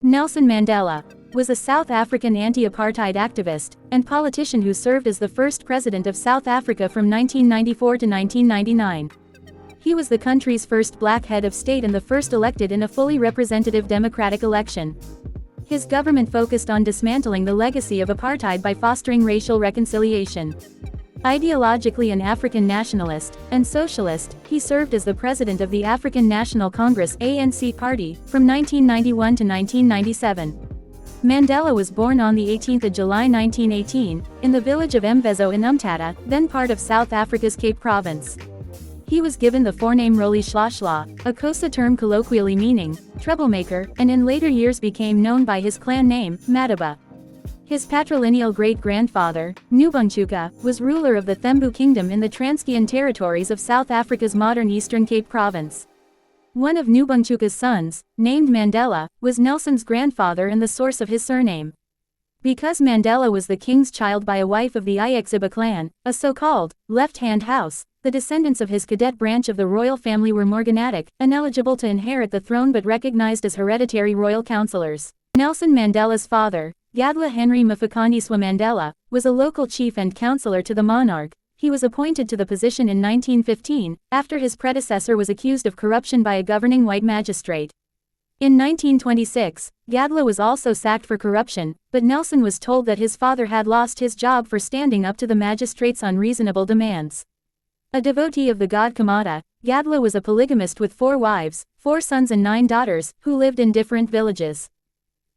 Nelson Mandela was a South African anti-apartheid activist and politician who served as the first president of South Africa from 1994 to 1999. He was the country's first black head of state and the first elected in a fully representative democratic election. His government focused on dismantling the legacy of apartheid by fostering racial reconciliation. Ideologically an African nationalist and socialist, he served as the president of the African National Congress (ANC) party from 1991 to 1997. Mandela was born on the 18th of July 1918, in the village of Mvezo in Umtata, then part of South Africa's Cape Province. He was given the forename Roli Shlashla, a Xhosa term colloquially meaning troublemaker, and in later years became known by his clan name, Madaba. His patrilineal great-grandfather, Nubangchuka, was ruler of the Thembu Kingdom in the Transkeian territories of South Africa's modern Eastern Cape Province. One of Nubangchuka's sons, named Mandela, was Nelson's grandfather and the source of his surname. Because Mandela was the king's child by a wife of the Iyexiba clan, a so-called left-hand house, the descendants of his cadet branch of the royal family were morganatic, ineligible to inherit the throne but recognized as hereditary royal councillors. Nelson Mandela's father, Gadla Henry Mafikaniswa Mandela, was a local chief and councillor to the monarch. He was appointed to the position in 1915, after his predecessor was accused of corruption by a governing white magistrate. In 1926, Gadla was also sacked for corruption, but Nelson was told that his father had lost his job for standing up to the magistrate's unreasonable demands. A devotee of the god Kamata, Gadla was a polygamist with 4 wives, 4 sons and 9 daughters, who lived in different villages.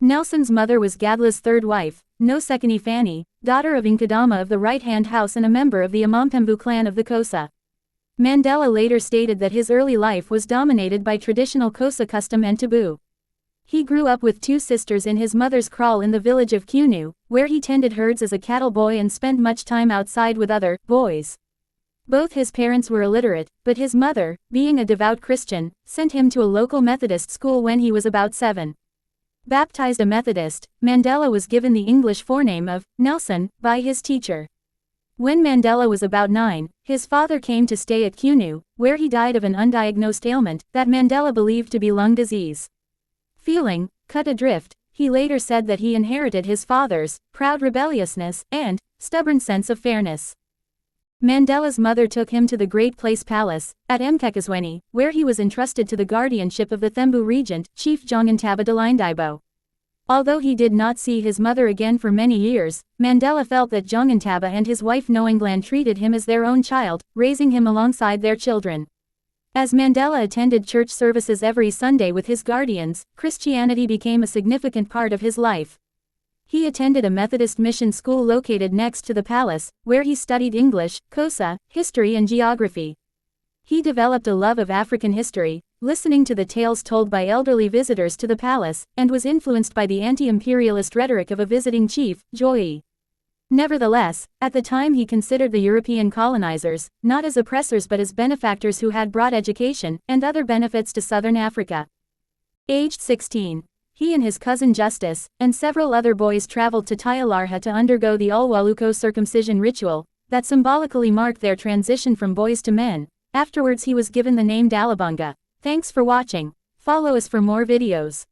Nelson's mother was Gadla's 3rd wife, Nosekani Fanny, daughter of Nkadama of the right-hand house and a member of the Amampembu clan of the Xhosa. Mandela later stated that his early life was dominated by traditional Xhosa custom and taboo. He grew up with 2 sisters in his mother's kraal in the village of Qunu, where he tended herds as a cattle boy and spent much time outside with other boys. Both his parents were illiterate, but his mother, being a devout Christian, sent him to a local Methodist school when he was about 7. Baptized a Methodist, Mandela was given the English forename of Nelson by his teacher. When Mandela was about 9, his father came to stay at Qunu, where he died of an undiagnosed ailment that Mandela believed to be lung disease. Feeling cut adrift, he later said that he inherited his father's proud rebelliousness and stubborn sense of fairness. Mandela's mother took him to the Great Place Palace, at Mkekazweni, where he was entrusted to the guardianship of the Thembu regent, Chief Jongintaba Dalindaibo. Although he did not see his mother again for many years, Mandela felt that Jongintaba and his wife Noengland treated him as their own child, raising him alongside their children. As Mandela attended church services every Sunday with his guardians, Christianity became a significant part of his life. He attended a Methodist mission school located next to the palace, where he studied English, Xhosa, history and geography. He developed a love of African history, listening to the tales told by elderly visitors to the palace, and was influenced by the anti-imperialist rhetoric of a visiting chief, Joyi. Nevertheless, at the time he considered the European colonizers, not as oppressors but as benefactors who had brought education and other benefits to southern Africa. Aged 16. He and his cousin Justice, and several other boys traveled to Tyhalarha to undergo the Ulwaluko circumcision ritual, that symbolically marked their transition from boys to men. Afterwards he was given the name Dalibunga. Thanks for watching. Follow us for more videos.